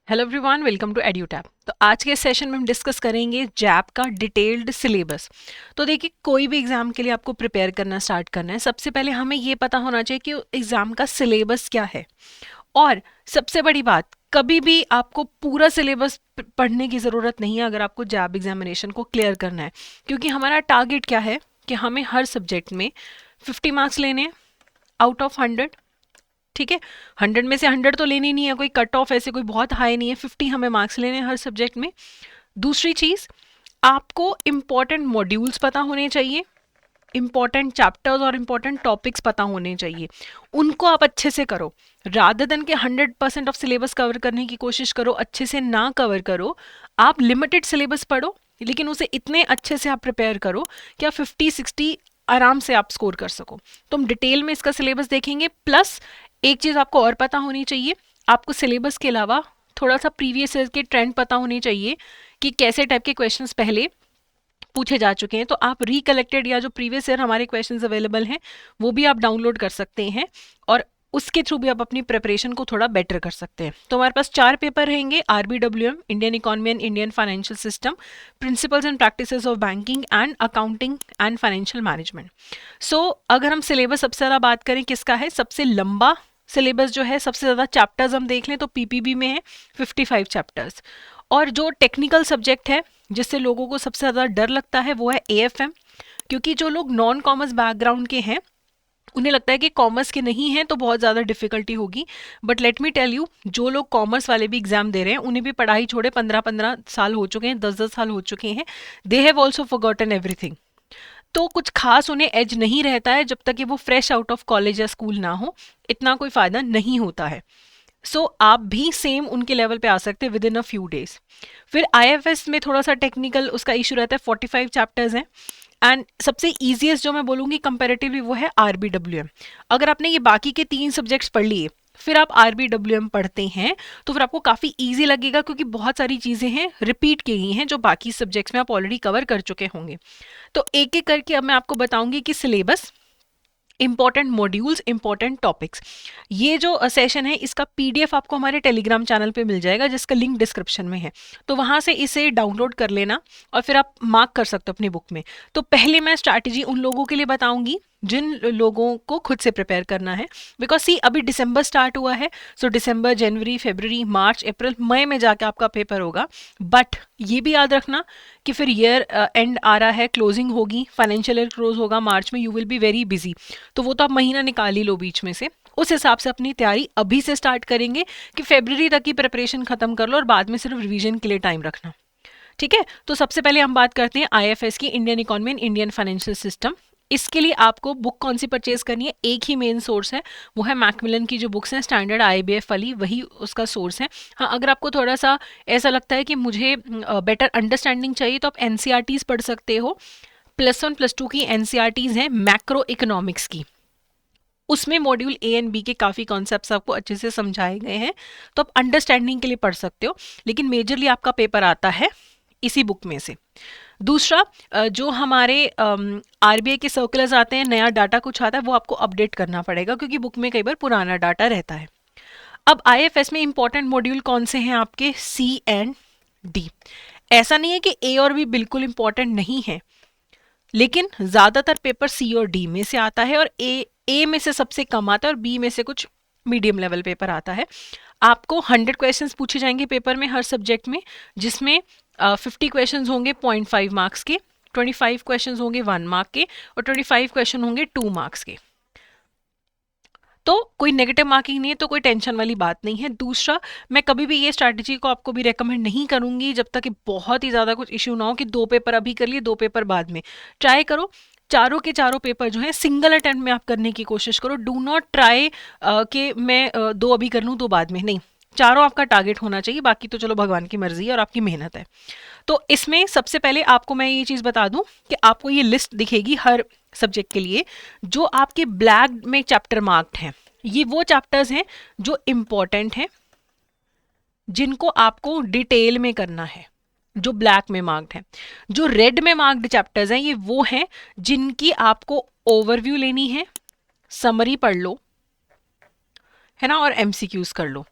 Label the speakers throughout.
Speaker 1: Hello everyone, welcome to Edutap. तो आज के सेशन में हम डिस्कस करेंगे जैप का डिटेल्ड सिलेबस। तो देखिए, कोई भी एग्जाम के लिए आपको प्रिपेयर करना स्टार्ट करना है, सबसे पहले हमें ये पता होना चाहिए कि एग्जाम का सिलेबस क्या है। और सबसे बड़ी बात, कभी भी आपको पूरा सिलेबस पढ़ने की ज़रूरत नहीं है अगर आपको जैप एग्जामिनेशन को क्लियर करना है, क्योंकि हमारा टारगेट क्या है कि हमें हर सब्जेक्ट में 50 मार्क्स लेने हैं आउट ऑफ 100। ठीक है, 100 में से 100 तो लेनी नहीं है, कोई कट ऑफ ऐसे कोई बहुत हाई नहीं है, 50 हमें मार्क्स लेने हैं हर सब्जेक्ट में। दूसरी चीज़, आपको इम्पॉर्टेंट मॉड्यूल्स पता होने चाहिए, इंपॉर्टेंट चैप्टर्स और इंपॉर्टेंट टॉपिक्स पता होने चाहिए, उनको आप अच्छे से करो। रादर देन के 100% ऑफ सिलेबस कवर करने की कोशिश करो, अच्छे से ना कवर करो। आप लिमिटेड सिलेबस पढ़ो, लेकिन उसे इतने अच्छे से आप प्रिपेयर करो कि आप 50-60 आराम से आप स्कोर कर सको। तो हम डिटेल में इसका सिलेबस देखेंगे। प्लस एक चीज़ आपको और पता होनी चाहिए, आपको सिलेबस के अलावा थोड़ा सा प्रीवियस ईयर के ट्रेंड पता होने चाहिए कि कैसे टाइप के क्वेश्चंस पहले पूछे जा चुके हैं। तो आप रिकलेक्टेड या जो प्रीवियस ईयर हमारे क्वेश्चंस अवेलेबल हैं वो भी आप डाउनलोड कर सकते हैं, और उसके थ्रू भी आप अपनी प्रिपरेशन को थोड़ा बेटर कर सकते हैं। तो हमारे पास 4 पेपर रहेंगे: RBWM, Indian economy and Indian financial system, principles and practices of banking and accounting and financial management. So अगर हम सिलेबस सबसे ज़्यादा बात करें किसका है, सबसे लंबा सिलेबस जो है, सबसे ज़्यादा चैप्टर्स हम देख लें तो पीपीबी में है 55 चैप्टर्स। और जो टेक्निकल सब्जेक्ट है जिससे लोगों को सबसे ज़्यादा डर लगता है वो है AFM, क्योंकि जो लोग नॉन कॉमर्स बैकग्राउंड के हैं उन्हें लगता है कि कॉमर्स के नहीं हैं तो बहुत ज़्यादा डिफिकल्टी होगी। But let me tell you, जो लोग कॉमर्स वाले भी एग्जाम दे रहे हैं उन्हें भी पढ़ाई छोड़े 15-15 साल हो चुके हैं, 10-10 साल हो चुके हैं। They have also forgotten everything. तो कुछ खास उन्हें एज नहीं रहता है जब तक कि वो फ्रेश आउट ऑफ कॉलेज या स्कूल ना हो, इतना कोई फ़ायदा नहीं होता है। आप भी सेम उनके लेवल पे आ सकते हैं with in a few days. फिर IFS में थोड़ा सा टेक्निकल उसका इशू रहता है, 45 चैप्टर्स हैं। एंड सबसे ईजिएस्ट जो मैं बोलूँगी कंपेरेटिवली वो है RBWM। अगर आपने ये बाकी के 3 सब्जेक्ट्स पढ़ लिए फिर आप RBWM पढ़ते हैं तो फिर आपको काफ़ी ईजी लगेगा, क्योंकि बहुत सारी चीज़ें हैं रिपीट की गई हैं जो बाकी सब्जेक्ट्स में आप ऑलरेडी कवर कर चुके होंगे। तो एक एक करके अब मैं आपको बताऊंगी कि syllabus, important modules, important topics. ये जो सेशन है इसका PDF आपको हमारे टेलीग्राम चैनल पे मिल जाएगा, जिसका लिंक डिस्क्रिप्शन में है। तो वहाँ से इसे डाउनलोड कर लेना और फिर आप मार्क कर सकते हो अपनी बुक में। तो पहले मैं स्ट्रैटेजी उन लोगों के लिए बताऊंगी जिन लोगों को खुद से प्रिपेयर करना है, बिकॉज सी अभी दिसंबर स्टार्ट हुआ है। सो दिसंबर, जनवरी, फरवरी, मार्च, अप्रैल, मई में जाके आपका पेपर होगा। बट ये भी याद रखना कि फिर ईयर एंड आ रहा है, क्लोजिंग होगी, फाइनेंशियल ईयर क्लोज होगा मार्च में, you will be very busy. तो वो तो आप महीना निकाल ही लो बीच में से, उस हिसाब से अपनी तैयारी अभी से स्टार्ट करेंगे कि फरवरी तक की प्रिपरेशन खत्म कर लो और बाद में सिर्फ रिवीजन के लिए टाइम रखना। ठीक है, तो सबसे पहले हम बात करते हैं IFS की, Indian economy and Indian financial system. इसके लिए आपको बुक कौन सी परचेज करनी है, एक ही मेन सोर्स है, वो है मैकमिलन की जो बुक्स हैं स्टैंडर्ड IBF वाली, वही उसका सोर्स है। हाँ, अगर आपको थोड़ा सा ऐसा लगता है कि मुझे बेटर अंडरस्टैंडिंग चाहिए तो आप NCRTs पढ़ सकते हो। +1 +2 की NCRTs हैं मैक्रो इकोनॉमिक्स की, उसमें मॉड्यूल A एंड B के काफ़ी कॉन्सेप्ट्स आपको अच्छे से समझाए गए हैं, तो आप अंडरस्टैंडिंग के लिए पढ़ सकते हो। लेकिन मेजरली आपका पेपर आता है इसी बुक में से। दूसरा, जो हमारे RBI के सर्कुलर्स आते हैं, नया डाटा कुछ आता है, वो आपको अपडेट करना पड़ेगा क्योंकि बुक में कई बार पुराना डाटा रहता है। अब IFS में इंपॉर्टेंट मॉड्यूल कौन से हैं आपके, C एंड D। ऐसा नहीं है कि A और B बिल्कुल इंपॉर्टेंट नहीं है, लेकिन ज़्यादातर पेपर C और D में से आता है, और A में से सबसे कम आता है और B में से कुछ मीडियम लेवल पेपर आता है। आपको 100 क्वेश्चंस पूछे जाएंगे पेपर में हर सब्जेक्ट में, जिसमें 50 क्वेश्चंस होंगे 0.5 मार्क्स के, 25 क्वेश्चंस होंगे 1 मार्क के, और 25 क्वेश्चन होंगे 2 मार्क्स के। तो कोई नेगेटिव मार्किंग नहीं है, तो कोई टेंशन वाली बात नहीं है। दूसरा, मैं कभी भी ये स्ट्रैटेजी को आपको भी रेकमेंड नहीं करूंगी जब तक कि बहुत ही ज़्यादा कुछ इश्यू ना हो कि 2 पेपर अभी कर लिए 2 पेपर बाद में। ट्राई करो चारों के चारों पेपर जो है सिंगल अटेम्प्ट में आप करने की कोशिश करो। डू नॉट ट्राई कि मैं 2 अभी कर लूँ 2 बाद में, नहीं, चारों आपका टारगेट होना चाहिए। बाकी तो चलो भगवान की मर्जी है और आपकी मेहनत है। तो इसमें सबसे पहले आपको मैं ये चीज़ बता दूं कि आपको ये लिस्ट दिखेगी हर सब्जेक्ट के लिए, जो आपके ब्लैक में चैप्टर मार्क्ड हैं। ये वो चैप्टर्स हैं जो इम्पॉर्टेंट हैं, जिनको आपको डिटेल में करना है, जो ब्लैक में मार्क्ड हैं। जो रेड में मार्क्ड चैप्टर्स हैं ये वो हैं जिनकी आपको ओवरव्यू लेनी है, समरी पढ़ लो, है ना, और एमसीक्यूज कर लो।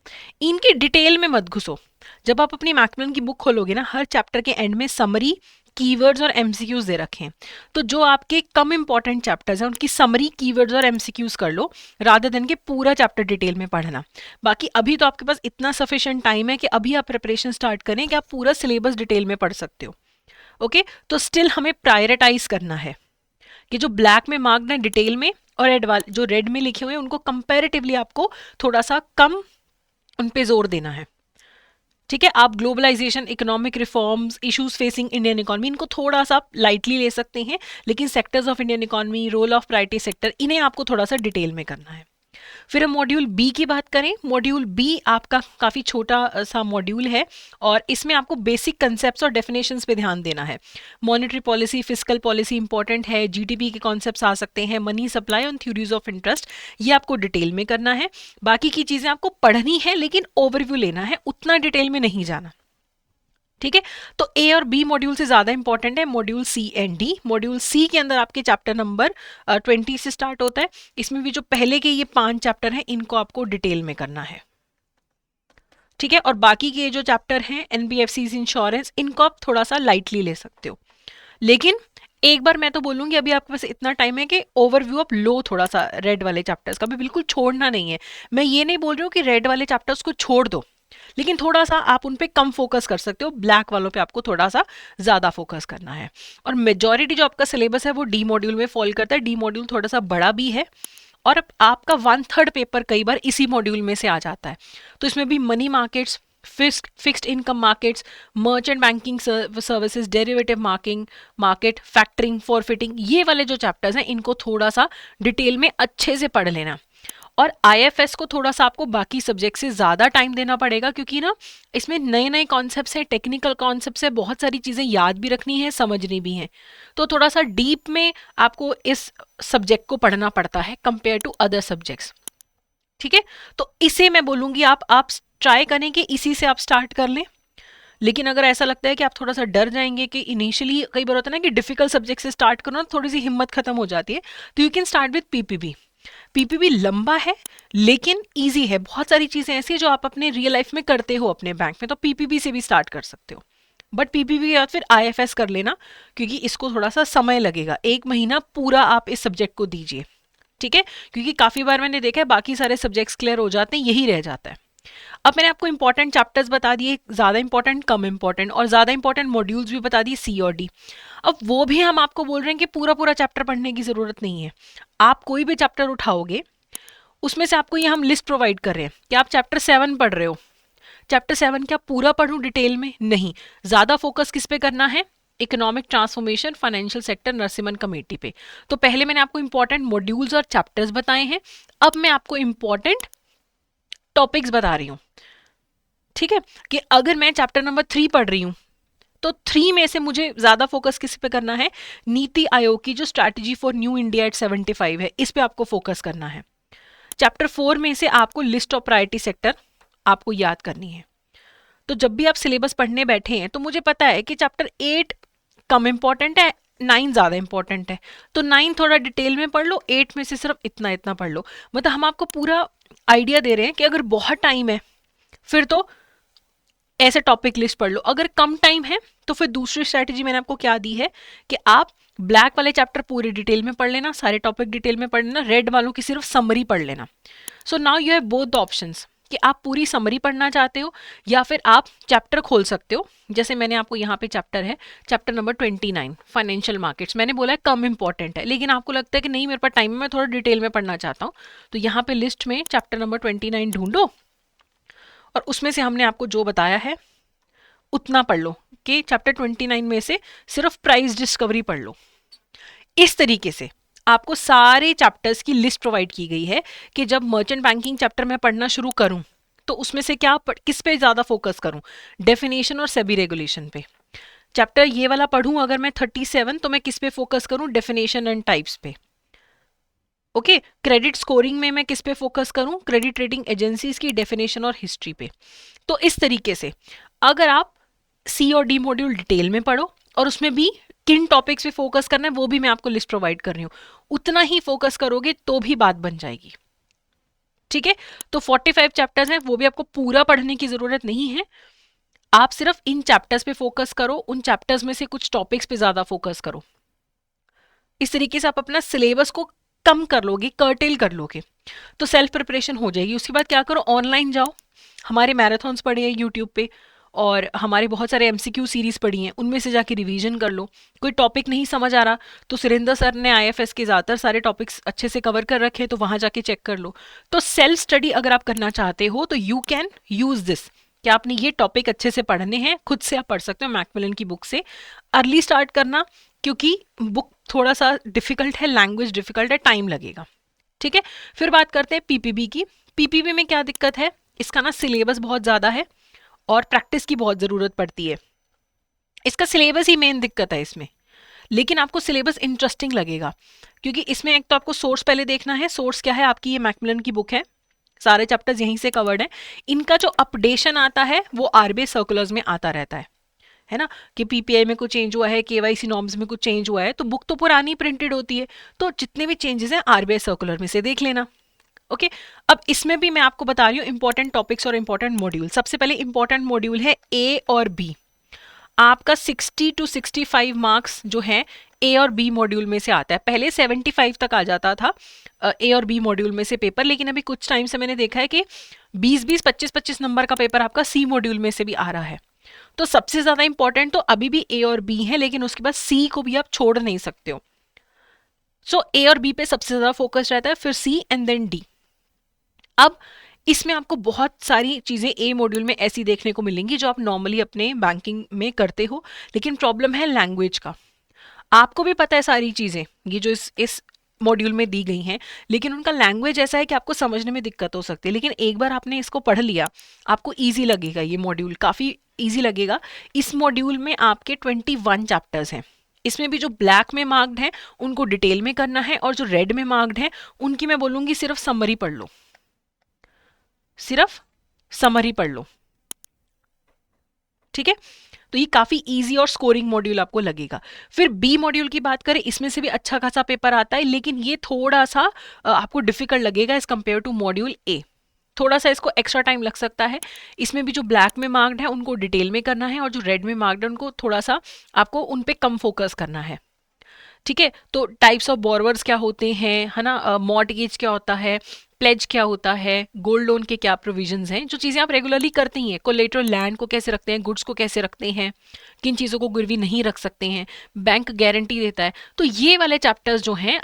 Speaker 1: इनके डिटेल में मत घुसो। जब आप अपनी मैकमिलन की बुक खोलोगे ना, हर चैप्टर के एंड में समरी, कीवर्ड्स और एमसीक्यूज दे रखे हैं। तो जो आपके कम इंपॉर्टेंट चैप्टर्स हैं उनकी समरी, कीवर्ड्स और एमसीक्यूज कर लो, रादर देन के पूरा चैप्टर डिटेल में पढ़ना। बाकी अभी तो आपके पास इतना सफिशिएंट टाइम है कि अभी आप प्रिपरेशन स्टार्ट करें कि आप पूरा सिलेबस डिटेल में पढ़ सकते हो। ओके, तो स्टिल हमें प्रायोरिटाइज करना है कि जो ब्लैक में मार्क्ड है डिटेल में, और रेड वाले जो रेड में लिखे हुए हैं उनको कंपैरेटिवली आपको थोड़ा सा कम उन पे जोर देना है। ठीक है, आप globalisation, economic reforms, issues facing Indian economy, इनको थोड़ा सा लाइटली ले सकते हैं, लेकिन sectors of Indian economy, role of priority sector, इन्हें आपको थोड़ा सा डिटेल में करना है। फिर हम मॉड्यूल बी की बात करें। मॉड्यूल बी आपका काफ़ी छोटा सा मॉड्यूल है और इसमें आपको बेसिक कंसेप्ट्स और डेफिनेशंस पे ध्यान देना है। Monetary policy, fiscal policy important है, जीडीपी के कॉन्सेप्ट्स आ सकते हैं, मनी सप्लाई और थ्योरीज ऑफ इंटरेस्ट, ये आपको डिटेल में करना है। बाकी की चीज़ें आपको पढ़नी है लेकिन ओवरव्यू लेना है, उतना डिटेल में नहीं जाना। ठीक है, तो ए और बी मॉड्यूल से ज्यादा इंपॉर्टेंट है module C and D. Module C के अंदर आपके चैप्टर नंबर 20 से स्टार्ट होता है। इसमें भी जो पहले के ये 5 चैप्टर हैं इनको आपको डिटेल में करना है। ठीक है, और बाकी के जो चैप्टर हैं एनबीएफसी, इंश्योरेंस, इनको आप थोड़ा सा लाइटली ले सकते हो। लेकिन एक बार मैं तो बोलूंगी अभी आपके पास इतना टाइम है कि ओवरव्यू आप लो थोड़ा सा रेड वाले चैप्टर्स का भी, बिल्कुल छोड़ना नहीं है। मैं ये नहीं बोल रही हूँ कि रेड वाले चैप्टर्स को छोड़ दो, लेकिन थोड़ा सा आप उन पे कम फोकस कर सकते हो, ब्लैक वालों पे आपको थोड़ा सा ज्यादा फोकस करना है। और मेजॉरिटी जो आपका सिलेबस है वो डी मॉड्यूल में फॉल करता है। डी मॉड्यूल थोड़ा सा बड़ा भी है और आपका 1/3 पेपर कई बार इसी मॉड्यूल में से आ जाता है। तो इसमें भी money markets, fixed income markets, merchant banking services, derivative market, factoring, forfaiting, ये वाले जो चैप्टर्स हैं इनको थोड़ा सा डिटेल में अच्छे से पढ़ लेना। और आईएफएस को थोड़ा सा आपको बाकी सब्जेक्ट से ज़्यादा टाइम देना पड़ेगा, क्योंकि ना इसमें नए नए कॉन्सेप्ट्स हैं, टेक्निकल कॉन्सेप्ट्स हैं, बहुत सारी चीज़ें याद भी रखनी है, समझनी भी हैं। तो थोड़ा सा डीप में आपको इस सब्जेक्ट को पढ़ना पड़ता है कंपेयर टू अदर सब्जेक्ट्स। ठीक है, तो इसे मैं बोलूँगी आप ट्राई करें कि इसी से आप स्टार्ट कर लें। लेकिन अगर ऐसा लगता है कि आप थोड़ा सा डर जाएंगे कि इनिशियली कई बार होता है ना कि डिफिकल्ट सब्जेक्ट से स्टार्ट करो ना थोड़ी सी हिम्मत खत्म हो जाती है, तो you can start with PPB. PPB लंबा है लेकिन इजी है, बहुत सारी चीजें ऐसी है जो आप अपने रियल लाइफ में करते हो अपने बैंक में, तो पीपीबी से भी स्टार्ट कर सकते हो। बट पीपीबी के बाद फिर आईएफएस कर लेना, क्योंकि इसको थोड़ा सा समय लगेगा, 1 महीना पूरा आप इस सब्जेक्ट को दीजिए। ठीक है, क्योंकि काफी बार मैंने देखा है बाकी सारे सब्जेक्ट्स क्लियर हो जाते हैं, यही रह जाता है। अब मैंने आपको इंपॉर्टेंट चैप्टर्स बता दिए, ज्यादा इंपॉर्टेंट, कम इंपॉर्टेंट, और ज्यादा इंपॉर्टेंट मॉड्यूल्स भी बता दिए, सी और डी। अब वो भी हम आपको बोल रहे हैं कि पूरा पूरा चैप्टर पढ़ने की जरूरत नहीं है। आप कोई भी चैप्टर उठाओगे उसमें से आपको ये हम लिस्ट प्रोवाइड कर रहे हैं कि आप चैप्टर 7 पढ़ रहे हो, चैप्टर 7 क्या पूरा पढ़ूं डिटेल में? नहीं, ज्यादा फोकस किस पे करना है? Economic transformation, financial sector, Narasimhan committee पे। तो पहले मैंने आपको इंपॉर्टेंट मॉड्यूल्स और चैप्टर्स बताए हैं, अब मैं आपको इंपॉर्टेंट टॉपिक्स बता रही हूँ। ठीक है, कि अगर मैं चैप्टर नंबर 3 पढ़ रही हूँ तो 3 में से मुझे ज्यादा फोकस किस पे करना है? नीति आयोग की जो strategy for new India at 75 है, इस पे आपको फोकस करना है। चैप्टर 4 में से आपको लिस्ट ऑफ प्रायोरिटी सेक्टर आपको याद करनी है। तो जब भी आप सिलेबस पढ़ने बैठे हैं तो मुझे पता है कि चैप्टर 8 कम इंपॉर्टेंट है, 9 ज्यादा इंपॉर्टेंट है, तो 9 थोड़ा डिटेल में पढ़ लो, 8 में से सिर्फ इतना इतना पढ़ लो। मतलब हम आपको पूरा आइडिया दे रहे हैं कि अगर बहुत टाइम है फिर तो ऐसे टॉपिक लिस्ट पढ़ लो, अगर कम टाइम है तो फिर दूसरी स्ट्रैटेजी मैंने आपको क्या दी है कि आप ब्लैक वाले चैप्टर पूरे डिटेल में पढ़ लेना, सारे टॉपिक डिटेल में पढ़ लेना, रेड वालों की सिर्फ समरी पढ़ लेना। So now you have both the options कि आप पूरी समरी पढ़ना चाहते हो या फिर आप चैप्टर खोल सकते हो। जैसे मैंने आपको यहाँ पे चैप्टर है, चैप्टर नंबर 29 फाइनेंशियल मार्केट्स, मैंने बोला है कम इंपॉर्टेंट है, लेकिन आपको लगता है कि नहीं मेरे पास टाइम है, मैं थोड़ा डिटेल में पढ़ना चाहता हूँ, तो यहाँ पे लिस्ट में चैप्टर नंबर 29 ढूंढो और उसमें से हमने आपको जो बताया है उतना पढ़ लो कि चैप्टर 29 में से सिर्फ प्राइस डिस्कवरी पढ़ लो। इस तरीके से आपको सारे चैप्टर्स की लिस्ट प्रोवाइड की गई है कि जब मर्चेंट बैंकिंग चैप्टर मैं पढ़ना शुरू करूं तो उसमें से किस पे ज्यादा फोकस करूं? डेफिनेशन और सेबी रेगुलेशन पे। चैप्टर ये वाला पढ़ूं अगर मैं 37 तो मैं किस पे फोकस करूं? डेफिनेशन एंड टाइप्स पे। ओके, क्रेडिट स्कोरिंग में मैं किस पे फोकस करूं? क्रेडिट रेटिंग एजेंसीज की डेफिनेशन और हिस्ट्री पे। तो इस तरीके से अगर आप सी और डी मॉड्यूल डिटेल में पढ़ो और उसमें भी किन टॉपिक्स पे फोकस करना है वो भी मैं आपको लिस्ट प्रोवाइड कर रही हूँ, उतना ही फोकस करोगे तो भी बात बन जाएगी। ठीक है, तो 45 चैप्टर्स हैं, वो भी आपको पूरा पढ़ने की जरूरत नहीं है। आप सिर्फ इन चैप्टर्स पे फोकस करो, उन चैप्टर्स में से कुछ टॉपिक्स पे ज्यादा फोकस करो। इस तरीके से आप अपना सिलेबस को कम कर लोगे, कर्टेल कर लोगे, तो सेल्फ प्रिपरेशन हो जाएगी। उसके बाद क्या करो, ऑनलाइन जाओ, हमारे मैराथन्स पड़े हैं यूट्यूब पे, और हमारे बहुत सारे एमसीक्यू सीरीज पड़ी हैं, उनमें से जाके रिवीजन कर लो। कोई टॉपिक नहीं समझ आ रहा तो सुरेंद्र सर ने आईएफएस के ज़्यादातर सारे टॉपिक्स अच्छे से कवर कर रखे हैं, तो वहाँ जाके चेक कर लो। तो सेल्फ स्टडी अगर आप करना चाहते हो तो यू कैन यूज दिस, कि आपने ये टॉपिक अच्छे से पढ़ने हैं, खुद से आप पढ़ सकते हो मैकमिलन की बुक से। अर्ली स्टार्ट करना, क्योंकि बुक थोड़ा सा डिफिकल्ट है, लैंग्वेज डिफिकल्ट है, टाइम लगेगा। ठीक है, फिर बात करते हैं पीपीबी की। पीपीबी में क्या दिक्कत है, इसका ना सिलेबस बहुत ज़्यादा है और प्रैक्टिस की बहुत ज़रूरत पड़ती है। इसका सिलेबस ही मेन दिक्कत है इसमें, लेकिन आपको सिलेबस इंटरेस्टिंग लगेगा, क्योंकि इसमें एक तो आपको सोर्स पहले देखना है। सोर्स क्या है, आपकी ये मैकमिलन की बुक है, सारे चैप्टर्स यहीं से कवर्ड हैं। इनका जो अपडेशन आता है वो आरबीआई सर्कुलर्स में आता रहता है ना, कि पीपीआई में कुछ चेंज हुआ है, केवाईसी नॉर्म्स में कुछ चेंज हुआ है, तो बुक तो पुरानी प्रिंटेड होती है, तो जितने भी चेंजेस हैं आरबीआई सर्कुलर में से देख लेना। ओके, अब इसमें भी मैं आपको बता रही हूँ इंपॉर्टेंट टॉपिक्स और इंपॉर्टेंट मॉड्यूल। सबसे पहले इंपॉर्टेंट मॉड्यूल है ए और बी। आपका 60 to 65 मार्क्स जो है ए और बी मॉड्यूल में से आता है। पहले 75 तक आ जाता था ए और बी मॉड्यूल में से पेपर, लेकिन अभी कुछ टाइम से मैंने देखा है कि 20-20, 25-25 नंबर का पेपर आपका सी मॉड्यूल में से भी आ रहा है। तो सबसे ज्यादा इंपॉर्टेंट तो अभी भी ए और बी है, लेकिन उसके बाद सी को भी आप छोड़ नहीं सकते हो। सो ए और बी पे सबसे ज्यादा फोकस रहता है, फिर सी एंड देन डी। अब इसमें आपको बहुत सारी चीजें ए मॉड्यूल में ऐसी देखने को मिलेंगी जो आप नॉर्मली अपने बैंकिंग में करते हो, लेकिन प्रॉब्लम है लैंग्वेज का। आपको भी पता है सारी चीजें ये जो इस मॉड्यूल में दी गई हैं, लेकिन उनका लैंग्वेज ऐसा है कि आपको समझने में दिक्कत हो सकती है। लेकिन एक बार आपने इसको पढ़ लिया, आपको इजी लगेगा, ये मॉड्यूल काफ़ी इजी लगेगा। इस मॉड्यूल में आपके 21 चैप्टर्स हैं। इसमें भी जो ब्लैक में मार्क्ड हैं उनको डिटेल में करना है, और जो रेड में मार्क्ड हैं उनकी मैं बोलूँगी सिर्फ समरी पढ़ लो, सिर्फ समरी पढ़ लो। ठीक है, तो ये काफी इजी और स्कोरिंग मॉड्यूल आपको लगेगा। फिर बी मॉड्यूल की बात करें, इसमें से भी अच्छा खासा पेपर आता है, लेकिन ये थोड़ा सा आपको डिफिकल्ट लगेगा as compare to module A. थोड़ा सा इसको एक्स्ट्रा टाइम लग सकता है। इसमें भी जो ब्लैक में मार्क्ड है उनको डिटेल में करना है, और जो रेड में मार्क्ड है उनको थोड़ा सा आपको उन पे कम फोकस करना है। ठीक है, तो टाइप्स ऑफ बोरोवर्स क्या होते हैं, है ना, मॉर्टगेज क्या होता है, प्लेज क्या होता है, गोल्ड लोन के क्या प्रोविजंस हैं, जो चीज़ें आप रेगुलरली करते ही हैं। कोलेटरल लैंड को कैसे रखते हैं, गुड्स को कैसे रखते हैं, किन चीज़ों को गिरवी नहीं रख सकते हैं, बैंक गारंटी देता है। तो ये वाले चैप्टर्स जो हैं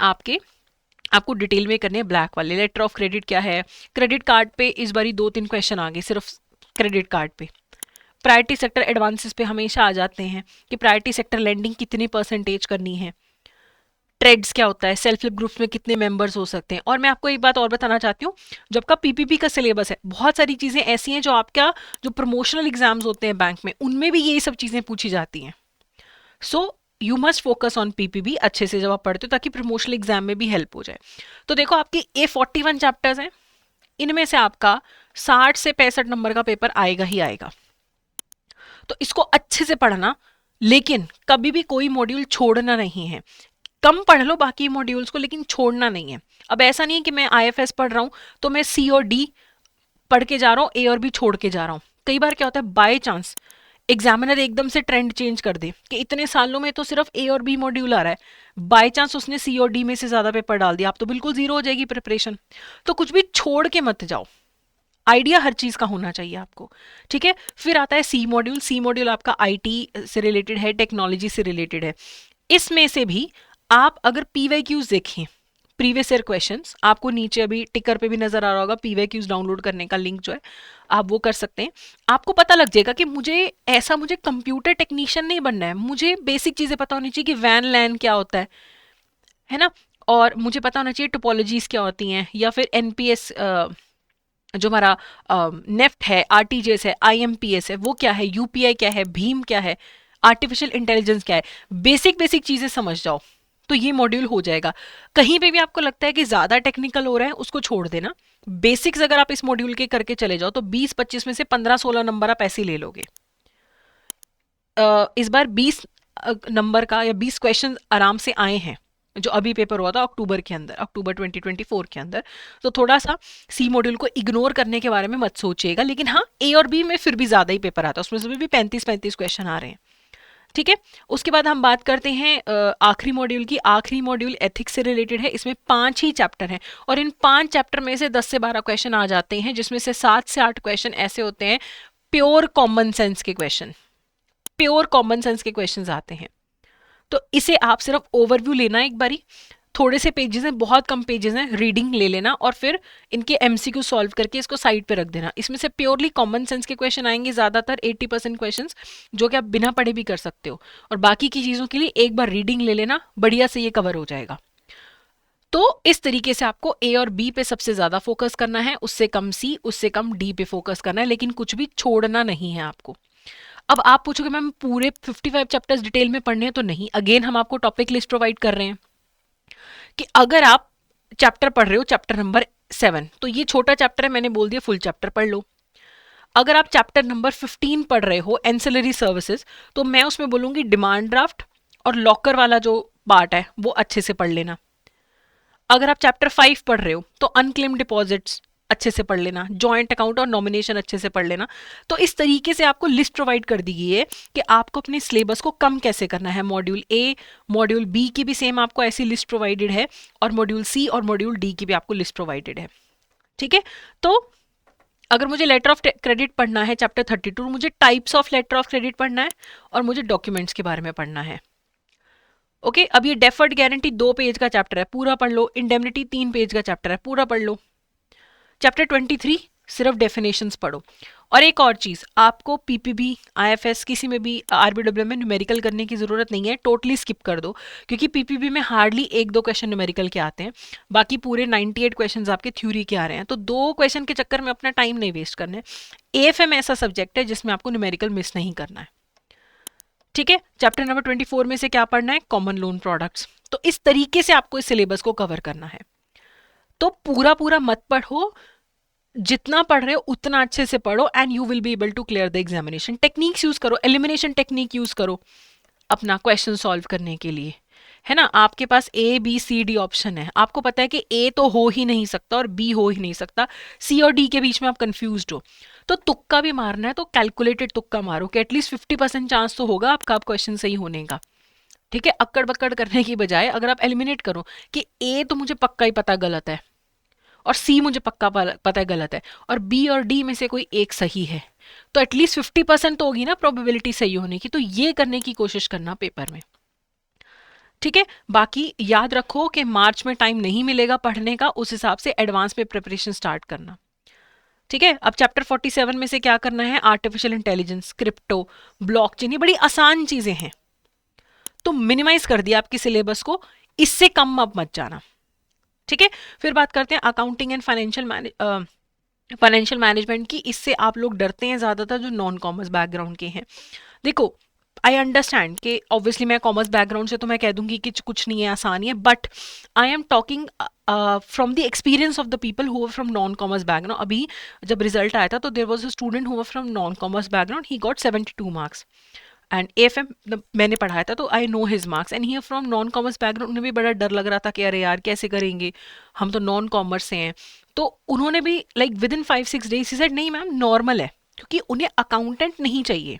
Speaker 1: आपको डिटेल में करने हैं। ब्लैक वाले लेटर ऑफ क्रेडिट क्या है, क्रेडिट कार्ड पे इस बारी 2-3 क्वेश्चन आ गए सिर्फ क्रेडिट कार्ड पे। प्रायोरिटी सेक्टर एडवांसेस पे हमेशा आ जाते हैं कि प्रायोरिटी सेक्टर लैंडिंग कितनी परसेंटेज करनी है। ट्रेड्स क्या होता है, सेल्फ हेल्प ग्रुप्स में कितने मेंबर्स हो सकते हैं। और मैं आपको एक बात और बताना चाहती हूँ, जो आपका पीपीपी का सिलेबस है, बहुत सारी चीज़ें ऐसी हैं जो आपका जो प्रमोशनल एग्जाम्स होते हैं बैंक में, उनमें भी यही सब चीज़ें पूछी जाती हैं। So you must focus on PPB अच्छे से जब आप पढ़ते हो, ताकि प्रमोशनल एग्जाम में भी हेल्प हो जाए। तो देखो, आपके A41 चैप्टर्स हैं, इनमें से आपका 60 से 65 नंबर का पेपर आएगा ही आएगा। तो इसको अच्छे से पढ़ना, लेकिन कभी भी कोई मॉड्यूल छोड़ना नहीं है। कम पढ़ लो बाकी मॉड्यूल्स को, लेकिन छोड़ना नहीं है। अब ऐसा नहीं है कि मैं आईएफएस पढ़ रहा हूँ तो मैं सी और डी पढ़ के जा रहा हूँ, ए और बी छोड़ के जा रहा हूँ। कई बार क्या होता है, बाय चांस एग्जामिनर एकदम से ट्रेंड चेंज कर दे कि इतने सालों में तो सिर्फ ए और बी मॉड्यूल आ रहा है, बाय चांस उसने सी और डी में से ज्यादा पेपर डाल दिया, आप तो बिल्कुल जीरो हो जाएगी प्रिपरेशन। तो कुछ भी छोड़ के मत जाओ, आइडिया हर चीज का होना चाहिए आपको। ठीक है, फिर आता है सी मॉड्यूल। सी मॉड्यूल आपका आईटी से रिलेटेड है, टेक्नोलॉजी से रिलेटेड है। इसमें से भी आप अगर पीवाईक्यूज देखें, प्रीवियस ईयर क्वेश्चंस, आपको नीचे अभी टिकर पे भी नजर आ रहा होगा पीवाईक्यूज डाउनलोड करने का लिंक जो है, आप वो कर सकते हैं। आपको पता लग जाएगा कि मुझे कंप्यूटर टेक्नीशियन नहीं बनना है, मुझे बेसिक चीजें पता होनी चाहिए कि वैन लैन क्या होता है ना, और मुझे पता होना चाहिए टोपोलॉजीज क्या होती हैं, या फिर एनपीएस जो हमारा नेफ्ट है, आरटीजीएस है, आईएमपीएस है, वो क्या है, यूपीआई क्या है, भीम क्या है, आर्टिफिशियल इंटेलिजेंस क्या है। बेसिक बेसिक चीजें समझ जाओ तो ये मॉड्यूल हो जाएगा। कहीं पे भी आपको लगता है कि ज्यादा टेक्निकल हो रहा है, उसको छोड़ देना। बेसिक्स अगर आप इस मॉड्यूल के करके चले जाओ तो 20-25 में से 15-16 नंबर आप ऐसे ले लोगे। इस बार 20 नंबर का या 20 क्वेश्चन आराम से आए हैं, जो अभी पेपर हुआ था अक्टूबर के अंदर, अक्टूबर 2024 के अंदर। तो थोड़ा सा सी मॉड्यूल को इग्नोर करने के बारे में मत सोचिएगा, लेकिन हाँ ए और बी में फिर भी ज़्यादा ही पेपर आता है, उसमें से भी 35-35 क्वेश्चन आ रहे हैं। ठीक है, उसके बाद हम बात करते हैं आखिरी मॉड्यूल की। आखिरी मॉड्यूल एथिक्स से रिलेटेड है, इसमें 5 ही चैप्टर हैं और इन 5 चैप्टर में से 10 से 12 क्वेश्चन आ जाते हैं, जिसमें से 7 से 8 क्वेश्चन ऐसे होते हैं प्योर कॉमन सेंस के क्वेश्चन, प्योर कॉमन सेंस के क्वेश्चंस आते हैं। तो इसे आप सिर्फ ओवरव्यू लेना एक बारी, थोड़े से पेजेस हैं, बहुत कम पेजेस हैं, रीडिंग ले लेना और फिर इनके एमसीक्यू सॉल्व करके इसको साइड पे रख देना। इसमें से प्योरली कॉमन सेंस के क्वेश्चन आएंगे ज़्यादातर, 80% क्वेश्चंस, जो कि आप बिना पढ़े भी कर सकते हो, और बाकी की चीज़ों के लिए एक बार रीडिंग ले लेना, बढ़िया से ये कवर हो जाएगा। तो इस तरीके से आपको ए और बी पे सबसे ज़्यादा फोकस करना है, उससे कम सी, उससे कम डी पे फोकस करना है, लेकिन कुछ भी छोड़ना नहीं है आपको। अब आप पूछोगे मैम पूरे 55 चैप्टर्स डिटेल में पढ़ने हैं, तो नहीं, अगेन हम आपको टॉपिक लिस्ट प्रोवाइड कर रहे हैं कि अगर आप चैप्टर पढ़ रहे हो चैप्टर नंबर 7, तो ये छोटा चैप्टर है, मैंने बोल दिया फुल चैप्टर पढ़ लो। अगर आप चैप्टर नंबर 15 पढ़ रहे हो एंसिलरी सर्विसेज, तो मैं उसमें बोलूंगी डिमांड ड्राफ्ट और लॉकर वाला जो पार्ट है वो अच्छे से पढ़ लेना। अगर आप चैप्टर 5 पढ़ रहे हो तो अनक्लेम डिपॉजिट्स अच्छे से पढ़ लेना, जॉइंट अकाउंट और नॉमिनेशन अच्छे से पढ़ लेना। तो इस तरीके से आपको लिस्ट प्रोवाइड कर दी गई है कि आपको अपने सिलेबस को कम कैसे करना है। मॉड्यूल ए, मॉड्यूल बी की भी सेम आपको ऐसी लिस्ट प्रोवाइडेड है, और मॉड्यूल सी और मॉड्यूल डी की भी आपको लिस्ट प्रोवाइडेड है। ठीक है, तो अगर मुझे लेटर ऑफ क्रेडिट पढ़ना है चैप्टर 32, मुझे types of letter of credit पढ़ना है और मुझे डॉक्यूमेंट्स के बारे में पढ़ना है। ओके, अब ये डेफर्ड गारंटी 2 पेज का चैप्टर है, पूरा पढ़ लो। इंडेमनिटी 3 पेज का चैप्टर है, पूरा पढ़ लो। चैप्टर 23 सिर्फ डेफिनेशंस पढ़ो। और एक और चीज़, आपको पीपीबी, आईएफएस, किसी में भी आरबीडब्ल्यू में न्यूमेरिकल करने की ज़रूरत नहीं है, टोटली स्किप कर दो, क्योंकि पीपीबी में हार्डली 1-2 क्वेश्चन न्यूमेरिकल के आते हैं, बाकी पूरे 98 क्वेश्चन आपके थ्योरी के आ रहे हैं। तो 2 क्वेश्चन के चक्कर में अपना टाइम नहीं वेस्ट करना है। एएफएम ऐसा सब्जेक्ट है जिसमें आपको न्यूमेरिकल मिस नहीं करना है। ठीक है, चैप्टर नंबर 24 में से क्या पढ़ना है, कॉमन लोन प्रोडक्ट्स। तो इस तरीके से आपको इस सिलेबस को कवर करना है। तो पूरा पूरा मत पढ़ो, जितना पढ़ रहे हो उतना अच्छे से पढ़ो, and you will be able to clear the examination. Techniques use करो, एलिमिनेशन टेक्निक यूज करो अपना क्वेश्चन सॉल्व करने के लिए, है ना। आपके पास A B C D option है, आपको पता है कि ए तो हो ही नहीं सकता और बी हो ही नहीं सकता, सी और डी के बीच में आप कंफ्यूज्ड हो, तो तुक्का भी मारना है तो कैलकुलेटेड तुक्का मारो कि एटलीस्ट 50% चांस तो होगा आपका आप क्वेश्चन सही होने का। ठीक है, अक्कड़ बक्कड़ करने की बजाय अगर आप एलिमिनेट करो कि ए तो मुझे पक्का ही पता गलत है और सी मुझे पक्का पता है गलत है और बी और डी में से कोई एक सही है, तो एटलीस्ट 50% तो होगी ना प्रोबेबिलिटी सही होने की। तो ये करने की कोशिश करना पेपर में। ठीक है, बाकी याद रखो कि मार्च में टाइम नहीं मिलेगा पढ़ने का, उस हिसाब से एडवांस में प्रिपरेशन स्टार्ट करना। ठीक है, अब चैप्टर 47 में से क्या करना है, आर्टिफिशियल इंटेलिजेंस, क्रिप्टो, ब्लॉकचेन, ये बड़ी आसान चीजें हैं, तो मिनिमाइज कर दिया आपकी सिलेबस को, इससे कम अब मत जाना। ठीक है, फिर बात करते हैं अकाउंटिंग एंड फाइनेंशियल मैनेजमेंट की। इससे आप लोग डरते हैं ज़्यादातर जो नॉन कॉमर्स बैकग्राउंड के हैं। देखो, आई अंडरस्टैंड कि ऑब्वियसली मैं कॉमर्स बैकग्राउंड से, तो मैं कह दूंगी कि कुछ नहीं है, आसान है, but I am talking from the experience of the people who were from non commerce background. अभी जब रिजल्ट आया था तो there was a student who were from non commerce background, he got 72 marks, and AFM मैंने पढ़ाया था तो I know his marks, and he from non commerce background. उन्हें भी बड़ा डर लग रहा था कि अरे यार कैसे करेंगे, हम तो नॉन कॉमर्स से हैं। तो उन्होंने भी like with in 5-6 days he said नहीं मैम नॉर्मल है, क्योंकि उन्हें अकाउंटेंट नहीं चाहिए।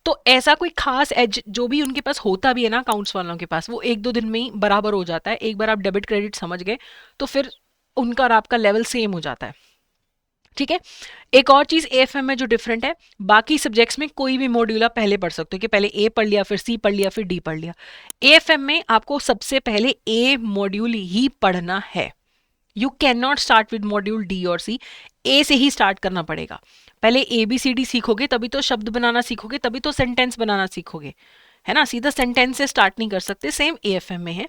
Speaker 1: तो ऐसा कोई खास एज जो भी उनके पास होता भी है ना अकाउंट्स वालों के पास, वो 1-2 दिन में ही बराबर हो जाता है। एक बार आप डेबिट क्रेडिट समझ गए तो फिर उनका और आपका लेवल सेम हो जाता है। ठीक है, एक और चीज एएफएम में जो डिफरेंट है, बाकी सब्जेक्ट्स में कोई भी मॉड्यूल आप पहले पढ़ सकते हो कि पहले ए पढ़ लिया, फिर सी पढ़ लिया, फिर डी पढ़ लिया। एएफएम में आपको सबसे पहले ए मॉड्यूल ही पढ़ना है। You can not start with module D और सी, ए से ही स्टार्ट करना पड़ेगा। पहले ए बी सी डी सीखोगे तभी तो शब्द बनाना सीखोगे, तभी तो सेंटेंस बनाना सीखोगे, है ना। सीधा सेंटेंस से स्टार्ट नहीं कर सकते। सेम एएफएम में है,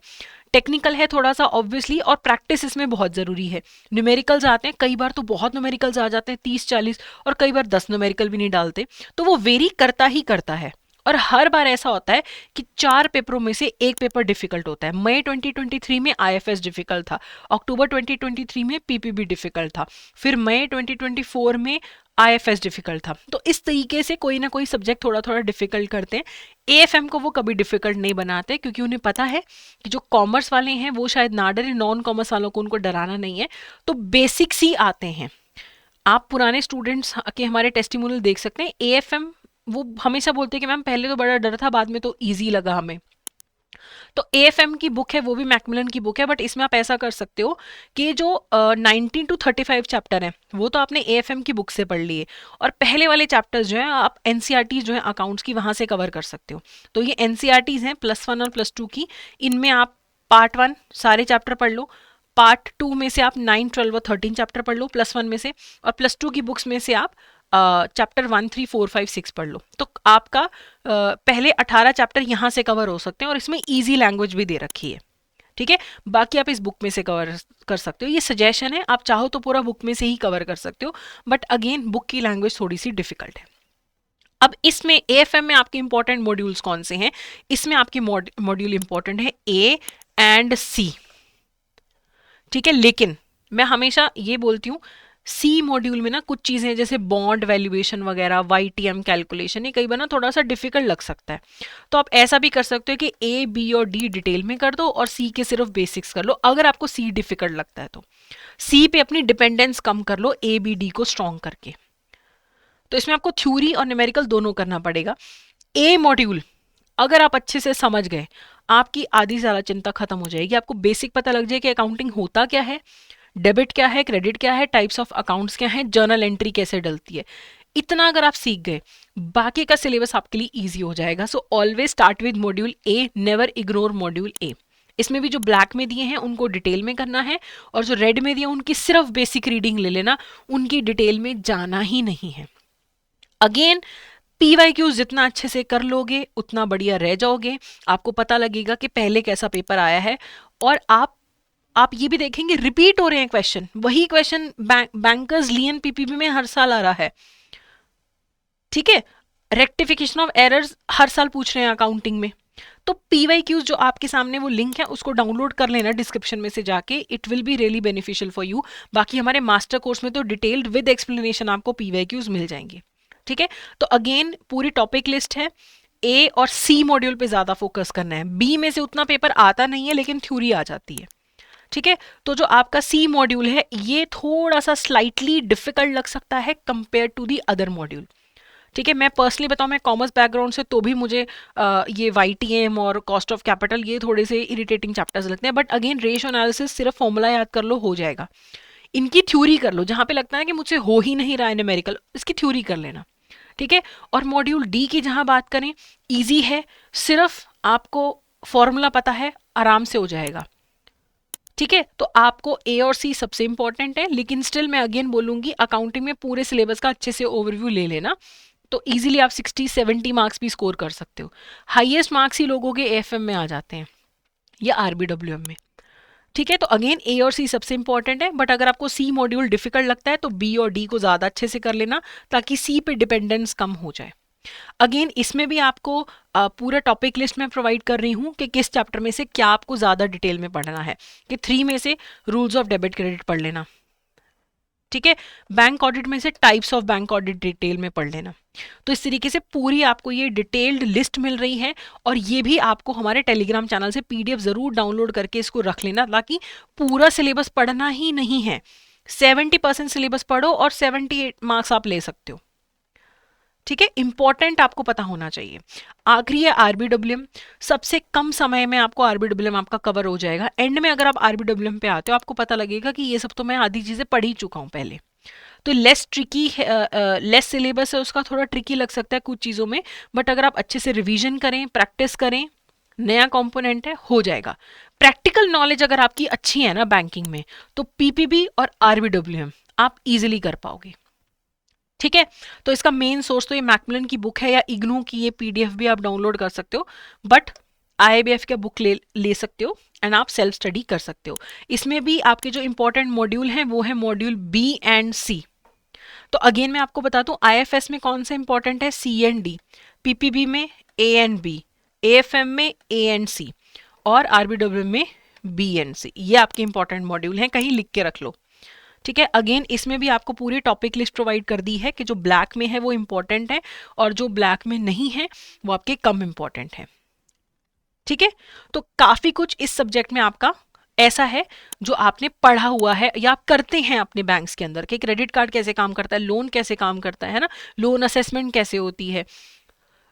Speaker 1: टेक्निकल है थोड़ा सा ऑब्वियसली, और प्रैक्टिस इसमें बहुत ज़रूरी है। न्यूमेरिकल्स आते हैं, कई बार तो बहुत न्यूमेरिकल्स आ जाते हैं 30-40, और कई बार 10 न्यूमेरिकल भी नहीं डालते, तो वो वेरी करता ही करता है। और हर बार ऐसा होता है कि 4 पेपरों में से एक पेपर डिफिकल्ट होता है। मई 2023 में आईएफएस डिफिकल्ट था, अक्टूबर 2023 में पीपीबी डिफिकल्ट था, फिर मई 2024 में आईएफएस डिफिकल्ट था। तो इस तरीके से कोई ना कोई सब्जेक्ट थोड़ा थोड़ा डिफिकल्ट करते हैं। एएफएम को वो कभी डिफिकल्ट नहीं बनाते, क्योंकि उन्हें पता है कि जो कॉमर्स वाले हैं वो शायद ना डरे, नॉन कॉमर्स वालों को उनको डराना नहीं है, तो बेसिक्स ही आते हैं। आप पुराने स्टूडेंट्स के हमारे टेस्टिमोनियल देख सकते हैं, एएफएम वो हमेशा बोलते हैं कि मैम पहले तो बड़ा डर था, बाद में तो ईजी लगा हमें। तो एएफएम की बुक है, वो भी मैकमिलन की बुक है, बट इसमें आप ऐसा कर सकते हो कि जो 19 to 35 चैप्टर हैं वो तो आपने एएफएम की बुक से पढ़ लिए, और पहले वाले चैप्टर्स जो हैं आप एनसीईआरटी जो है अकाउंट्स की वहाँ से कवर कर सकते हो। तो ये एनसीईआरटीज हैं +1 और +2 की, इनमें आप पार्ट 1 सारे चैप्टर पढ़ लो, पार्ट 2 में से आप 9, 12 और 13 चैप्टर पढ़ लो +1 में से, और +2 की बुक्स में से आप चैप्टर 1, 3, 4, 5, 6 पढ़ लो। तो आपका पहले 18 चैप्टर यहाँ से कवर हो सकते हैं, और इसमें इजी लैंग्वेज भी दे रखी है। ठीक है, बाकी आप इस बुक में से कवर कर सकते हो, ये सजेशन है, आप चाहो तो पूरा बुक में से ही कवर कर सकते हो, बट अगेन बुक की लैंग्वेज थोड़ी सी डिफिकल्ट है। अब इसमें एएफएम में आपके इंपॉर्टेंट मॉड्यूल्स कौन से हैं? इसमें आपके मॉड्यूल इंपॉर्टेंट है ए एंड सी। ठीक है, लेकिन मैं हमेशा ये बोलती हूँ सी मॉड्यूल में ना कुछ चीजें जैसे बॉन्ड वैल्यूएशन वगैरह, वाईटीएम कैलकुलेशन, ये कई बार ना थोड़ा सा डिफिकल्ट लग सकता है। तो आप ऐसा भी कर सकते हो कि ए, बी और डी डिटेल में कर दो और सी के सिर्फ बेसिक्स कर लो, अगर आपको सी डिफिकल्ट लगता है तो। सी पे अपनी डिपेंडेंस कम कर लो ए बी डी को स्ट्रॉन्ग करके। तो इसमें आपको थ्योरी और न्यूमेरिकल दोनों करना पड़ेगा। ए मॉड्यूल अगर आप अच्छे से समझ गए, आपकी आधी ज़्यादा चिंता खत्म हो जाएगी। आपको बेसिक पता लग जाए कि अकाउंटिंग होता क्या है, डेबिट क्या है, क्रेडिट क्या है, टाइप्स ऑफ अकाउंट्स क्या है, जर्नल एंट्री कैसे डलती है, इतना अगर आप सीख गए, बाकी का सिलेबस आपके लिए इजी हो जाएगा। So always start with module A, never ignore module A. इसमें भी जो ब्लैक में दिए हैं उनको डिटेल में करना है, और जो रेड में दिए उनकी सिर्फ बेसिक रीडिंग ले लेना, उनकी डिटेल में जाना ही नहीं है। अगेन पीवाईक्यूज जितना अच्छे से कर लोगे उतना बढ़िया रह जाओगे। आपको पता लगेगा कि पहले कैसा पेपर आया है, और आप ये भी देखेंगे रिपीट हो रहे हैं क्वेश्चन, वही क्वेश्चन बैंकर्स लियन पीपीबी में हर साल आ रहा है। ठीक है, रेक्टिफिकेशन ऑफ एरर्स हर साल पूछ रहे हैं अकाउंटिंग में। तो पीवाईक्यूज जो आपके सामने वो लिंक है उसको डाउनलोड कर लेना डिस्क्रिप्शन में से जाके, it will be really beneficial for you. बाकी हमारे मास्टर कोर्स में तो डिटेल्ड विद एक्सप्लेनेशन आपको पीवाईक्यूज मिल जाएंगे। ठीक है, तो अगेन पूरी टॉपिक लिस्ट है, ए और सी मॉड्यूल पे ज्यादा फोकस करना है। बी में से उतना पेपर आता नहीं है लेकिन थ्योरी आ जाती है। ठीक है, तो जो आपका सी मॉड्यूल है ये थोड़ा सा स्लाइटली डिफिकल्ट लग सकता है compare to the other module. ठीक है, मैं पर्सनली बताऊं, मैं कॉमर्स बैकग्राउंड से, तो भी मुझे ये वाईटीएम और कॉस्ट ऑफ कैपिटल ये थोड़े से इरिटेटिंग चैप्टर्स लगते हैं, बट अगेन रेशियो एनालिसिस सिर्फ फॉर्मूला याद कर लो हो जाएगा। इनकी थ्योरी कर लो, जहां पे लगता है कि मुझसे हो ही नहीं रहा है न्यूमेरिकल, इसकी थ्योरी कर लेना। ठीक है, और मॉड्यूल डी की जहां बात करें, इजी है, सिर्फ आपको फॉर्मूला पता है, आराम से हो जाएगा। ठीक है, तो आपको ए और सी सबसे इंपॉर्टेंट है, लेकिन स्टिल मैं अगेन बोलूंगी अकाउंटिंग में पूरे सिलेबस का अच्छे से ओवरव्यू ले लेना, तो इजीली आप 60-70 मार्क्स भी स्कोर कर सकते हो। हाईएस्ट मार्क्स ही लोगों के एएफएम में आ जाते हैं या आरबीडब्ल्यूएम में। ठीक है, तो अगेन ए और सी सबसे इंपॉर्टेंट है, बट अगर आपको सी मॉड्यूल डिफिकल्ट लगता है तो बी और डी को ज्यादा अच्छे से कर लेना, ताकि सी पे डिपेंडेंस कम हो जाए। अगेन इसमें भी आपको पूरा टॉपिक लिस्ट में प्रोवाइड कर रही हूँ कि किस चैप्टर में से क्या आपको ज्यादा डिटेल में पढ़ना है, कि 3 में से रूल्स ऑफ डेबिट क्रेडिट पढ़ लेना। ठीक है, बैंक ऑडिट में से types of bank audit detail में पढ़ लेना। तो इस तरीके से पूरी आपको ये डिटेल्ड लिस्ट मिल रही है, और ये भी आपको हमारे टेलीग्राम चैनल से पीडीएफ जरूर डाउनलोड करके इसको रख लेना, ताकि पूरा सिलेबस पढ़ना ही नहीं है, 70% सिलेबस पढ़ो और 78 मार्क्स आप ले सकते हो। ठीक है, इंपॉर्टेंट आपको पता होना चाहिए। आखिरी है आरबीडब्ल्यूएम, सबसे कम समय में आपको आरबीडब्ल्यूएम आपका कवर हो जाएगा। एंड में अगर आप आरबीडब्ल्यूएम पे आते हो आपको पता लगेगा कि ये सब तो मैं आधी चीजें पढ़ ही चुका हूं पहले। तो लेस ट्रिकी, लेस सिलेबस है उसका, थोड़ा ट्रिकी लग सकता है कुछ चीज़ों में, बट अगर आप अच्छे से रिवीजन करें, प्रैक्टिस करें, नया कंपोनेंट है, हो जाएगा। प्रैक्टिकल नॉलेज अगर आपकी अच्छी है ना बैंकिंग में, तो पीपीबी और आरबीडब्ल्यूएम आप इजीली कर पाओगे। ठीक है, तो इसका मेन सोर्स तो ये मैकमिलन की बुक है, या इग्नू की ये पीडीएफ भी आप डाउनलोड कर सकते हो, बट आईआईबीएफ का बुक ले सकते हो, एंड आप सेल्फ स्टडी कर सकते हो। इसमें भी आपके जो इंपॉर्टेंट मॉड्यूल हैं वो है मॉड्यूल बी एंड सी। तो अगेन मैं आपको बता दूं, आईएफएस में कौन सा इंपॉर्टेंट है, सी एंड डी, पीपीबी में ए एंड बी, एएफएम में ए एंड सी, और आरबीडब्ल्यू में बी एंड सी। ये आपके इंपॉर्टेंट मॉड्यूल हैं, कहीं लिख के रख लो। ठीक है, अगेन इसमें भी आपको पूरी टॉपिक लिस्ट प्रोवाइड कर दी है कि जो ब्लैक में है वो इंपॉर्टेंट है और जो ब्लैक में नहीं है वो आपके कम इंपॉर्टेंट है। ठीक है, तो काफी कुछ इस सब्जेक्ट में आपका ऐसा है जो आपने पढ़ा हुआ है या आप करते हैं अपने बैंक्स के अंदर कि क्रेडिट कार्ड कैसे काम करता है, लोन कैसे काम करता है ना, लोन असेसमेंट कैसे होती है,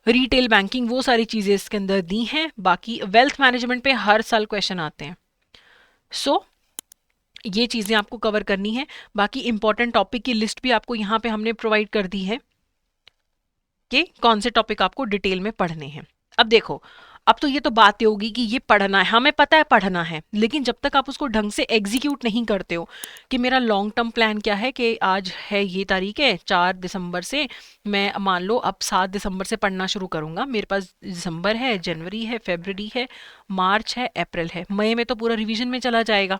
Speaker 1: रिटेल बैंकिंग, वो सारी चीजें इसके अंदर दी हैं। बाकी वेल्थ मैनेजमेंट पे हर साल क्वेश्चन आते हैं। सो ये चीजें आपको कवर करनी है। बाकी इंपॉर्टेंट टॉपिक की लिस्ट भी आपको यहाँ पे हमने प्रोवाइड कर दी है कि कौन से टॉपिक आपको डिटेल में पढ़ने हैं। अब देखो, अब तो ये तो बात होगी कि ये पढ़ना है, हमें पता है पढ़ना है, लेकिन जब तक आप उसको ढंग से एग्जीक्यूट नहीं करते हो कि मेरा लॉन्ग टर्म प्लान क्या है कि आज है ये तारीख है 4 दिसंबर से मैं मान लो अब 7 दिसंबर से पढ़ना शुरू करूंगा, मेरे पास दिसंबर है, जनवरी है, फरवरी है, मार्च है, अप्रैल है, मई में तो पूरा रिवीजन में चला जाएगा,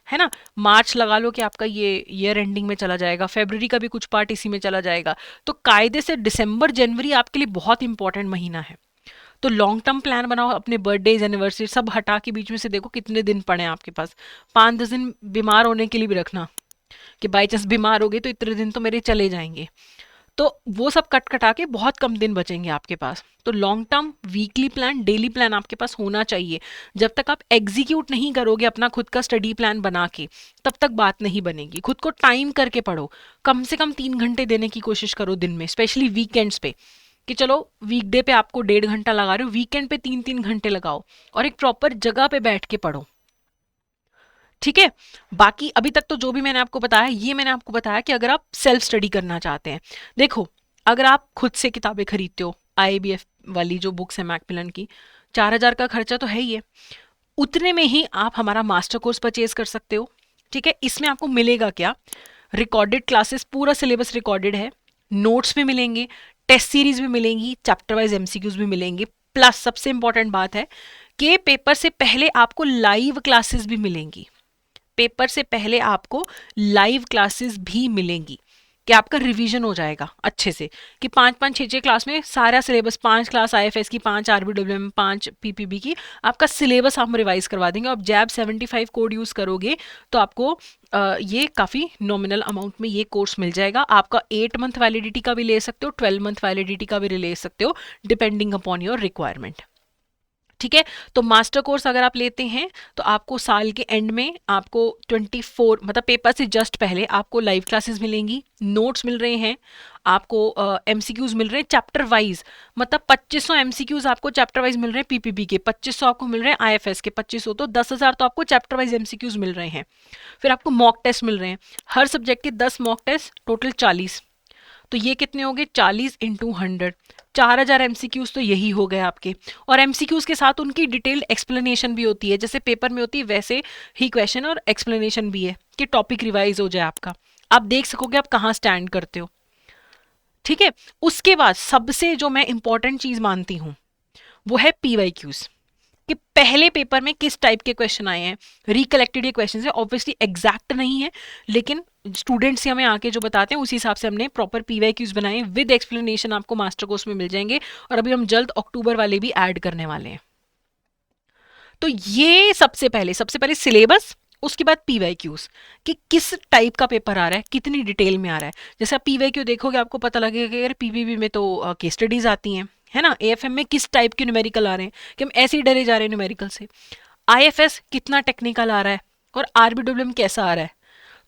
Speaker 1: है ना, मार्च लगा लो कि आपका ये ईयर एंडिंग में चला जाएगा, फरवरी का भी कुछ पार्ट इसी में चला जाएगा। तो कायदे से दिसंबर जनवरी आपके लिए बहुत इंपॉर्टेंट महीना है। तो लॉन्ग टर्म प्लान बनाओ, अपने बर्थडेज एनिवर्सरी सब हटा के बीच में से देखो कितने दिन पड़े हैं आपके पास। 5-10 दिन बीमार होने के लिए भी रखना कि बाई चांस बीमार हो गए तो इतने दिन तो मेरे चले जाएंगे। तो वो सब कट कटा के बहुत कम दिन बचेंगे आपके पास। तो long term weekly plan, daily plan आपके पास होना चाहिए। जब तक आप एग्जीक्यूट नहीं करोगे अपना खुद का स्टडी प्लान बना के, तब तक बात नहीं बनेगी। खुद को टाइम करके पढ़ो, कम से कम 3 घंटे देने की कोशिश करो दिन में, स्पेशली वीकेंड्स पे। कि चलो वीकडे पे आपको 1.5 घंटा लगा रहे हो, वीकेंड पे 3-3 घंटे लगाओ और एक प्रॉपर जगह पे बैठ के पढ़ो। ठीक है, बाकी अभी तक तो जो भी मैंने आपको बताया, ये मैंने आपको बताया कि अगर आप सेल्फ स्टडी करना चाहते हैं। देखो, अगर आप खुद से किताबें खरीदते हो, IABF वाली जो बुक्स है मैकमिलन की, 4,000 का खर्चा तो है ही है, उतने में ही आप हमारा मास्टर कोर्स परचेज कर सकते हो। ठीक है, इसमें आपको मिलेगा क्या, रिकॉर्डेड क्लासेस, पूरा सिलेबस रिकॉर्डेड है, नोट्स भी मिलेंगे, टेस्ट सीरीज भी मिलेंगी, चैप्टर वाइज MCQs भी मिलेंगे, प्लस सबसे इंपॉर्टेंट बात है कि पेपर से पहले आपको लाइव क्लासेस भी मिलेंगी। पेपर से पहले आपको लाइव क्लासेस भी मिलेंगी कि आपका रिवीजन हो जाएगा अच्छे से, कि 5-5, 6-6 क्लास में सारा सिलेबस, 5 क्लास IFS की, 5 RBWM, 5 PPB की, आपका सिलेबस हम रिवाइज करवा देंगे। आप जैब 75 कोड यूज करोगे तो आपको ये काफ़ी नॉमिनल अमाउंट में ये कोर्स मिल जाएगा। आपका 8 मंथ वैलिडिटी का भी ले सकते हो, 12 मंथ वैलिडिटी का भी ले सकते हो, डिपेंडिंग अपॉन योर रिक्वायरमेंट। ठीक है, तो मास्टर कोर्स अगर आप लेते हैं तो आपको साल के एंड में आपको 24 मतलब पेपर से जस्ट पहले आपको लाइव क्लासेस मिलेंगी, नोट्स मिल रहे हैं आपको, MCQs मिल रहे हैं चैप्टर वाइज, मतलब 2500 MCQs आपको चैप्टर वाइज मिल रहे हैं, PPB के 2500 आपको मिल रहे हैं, IFS के 2500, तो 10,000 तो आपको चैप्टर वाइज MCQs मिल रहे हैं। फिर आपको मॉक टेस्ट मिल रहे हैं, हर सब्जेक्ट के 10 मॉक टेस्ट, टोटल 40, तो ये कितने हो गए, 40 × 100, 4,000 MCQs तो यही हो गए आपके। और MCQs के साथ उनकी डिटेल्ड एक्सप्लेनेशन भी होती है, जैसे पेपर में होती है वैसे ही क्वेश्चन और एक्सप्लेनेशन भी है कि टॉपिक रिवाइज हो जाए आपका, आप देख सकोगे आप कहाँ स्टैंड करते हो। ठीक है, उसके बाद सबसे जो मैं इंपॉर्टेंट चीज मानती हूँ वो है PYQs, कि पहले पेपर में किस टाइप के क्वेश्चन आए हैं। रिकलेक्टेड ये क्वेश्चन है, ऑब्वियसली एग्जैक्ट नहीं है, लेकिन स्टूडेंट्स हमें आके जो बताते हैं उसी हिसाब से हमने प्रॉपर PYQs बनाए विद एक्सप्लेनेशन, आपको मास्टर कोर्स में मिल जाएंगे। और अभी हम जल्द अक्टूबर वाले भी ऐड करने वाले हैं। तो ये सबसे पहले सिलेबस, उसके बाद PYQs, कि किस टाइप का पेपर आ रहा है, कितनी डिटेल में आ रहा है। जैसे आप PYQ देखोगे आपको पता लगेगा कि यार PPB में तो केस स्टडीज आती हैं, है ना, AFM में किस टाइप के न्यूमेरिकल आ रहे हैं कि हम ऐसे ही डरे जा रहे हैं न्यूमेरिकल से, IFS कितना टेक्निकल आ रहा है और RBWM कैसा आ रहा है।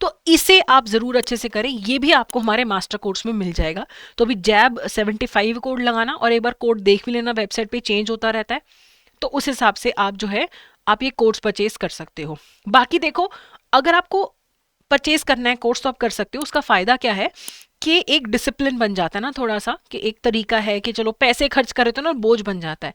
Speaker 1: तो इसे आप जरूर अच्छे से करें, ये भी आपको हमारे मास्टर कोर्स में मिल जाएगा। तो अभी जैब 75 कोड लगाना और एक बार कोड देख भी लेना, वेबसाइट पे चेंज होता रहता है, तो उस हिसाब से आप जो है आप ये कोर्स परचेज कर सकते हो। बाकी देखो, अगर आपको परचेज करना है कोर्स तो आप कर सकते हो। उसका फायदा क्या है कि एक डिसिप्लिन बन जाता है ना थोड़ा सा, कि एक तरीका है कि चलो पैसे खर्च करे तो ना बोझ बन जाता है,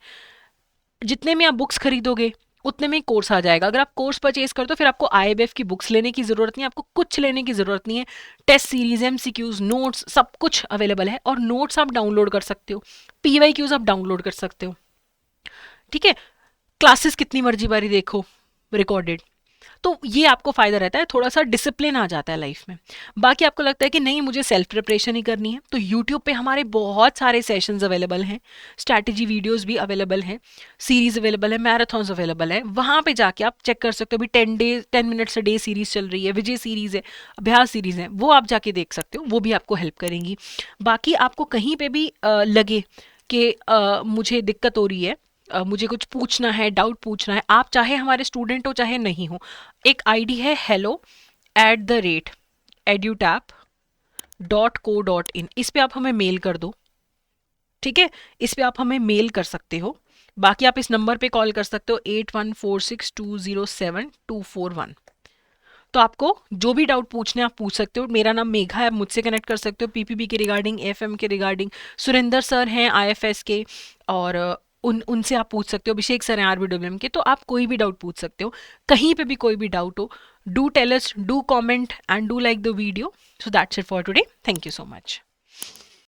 Speaker 1: जितने में आप बुक्स खरीदोगे उतने में कोर्स आ जाएगा। अगर आप कोर्स परचेज कर तो फिर आपको IABF की बुक्स लेने की जरूरत नहीं है, आपको कुछ लेने की जरूरत नहीं है। टेस्ट सीरीज, MCQs, नोट्स सब कुछ अवेलेबल है, और नोट्स आप डाउनलोड कर सकते हो, PYQs आप डाउनलोड कर सकते हो। ठीक है, क्लासेस कितनी मर्जी बारी देखो रिकॉर्डेड। तो ये आपको फ़ायदा रहता है, थोड़ा सा डिसिप्लिन आ जाता है लाइफ में। बाकी आपको लगता है कि नहीं मुझे सेल्फ प्रिपरेशन ही करनी है, तो यूट्यूब पे हमारे बहुत सारे सेशंस अवेलेबल हैं, स्ट्रैटेजी वीडियोस भी अवेलेबल हैं, सीरीज अवेलेबल है, मैराथन्स अवेलेबल है। वहाँ पे जाके आप चेक कर सकते हो। अभी 10 मिनट्स अ डे सीरीज चल रही है, विजय सीरीज है, अभ्यास सीरीज है, वो आप जाके देख सकते हो, वो भी आपको हेल्प करेंगी। बाकी आपको कहीं पे भी लगे कि मुझे दिक्कत हो रही है, मुझे कुछ पूछना है, डाउट पूछना है, आप चाहे हमारे स्टूडेंट हो चाहे नहीं हो, एक आईडी है hello@edutap.co.in, इस पे आप हमें मेल कर दो, ठीक है, इस पे आप हमें मेल कर सकते हो। बाकी आप इस नंबर पे कॉल कर सकते हो 8146207241। तो आपको जो भी डाउट पूछने आप पूछ सकते हो। मेरा नाम मेघा है, मुझसे कनेक्ट कर सकते हो पीपीबी के रिगार्डिंग, एफएम के रिगार्डिंग। सुरेंद्र सर हैं आईएफएस के, और उनसे आप पूछ सकते हो। अभिषेक सर हैं आरबीडब्ल्यूएम के। तो आप कोई भी डाउट पूछ सकते हो, कहीं पे भी कोई भी डाउट हो। Do tell us, do comment and do like the video. So that's it for today. Thank you so much.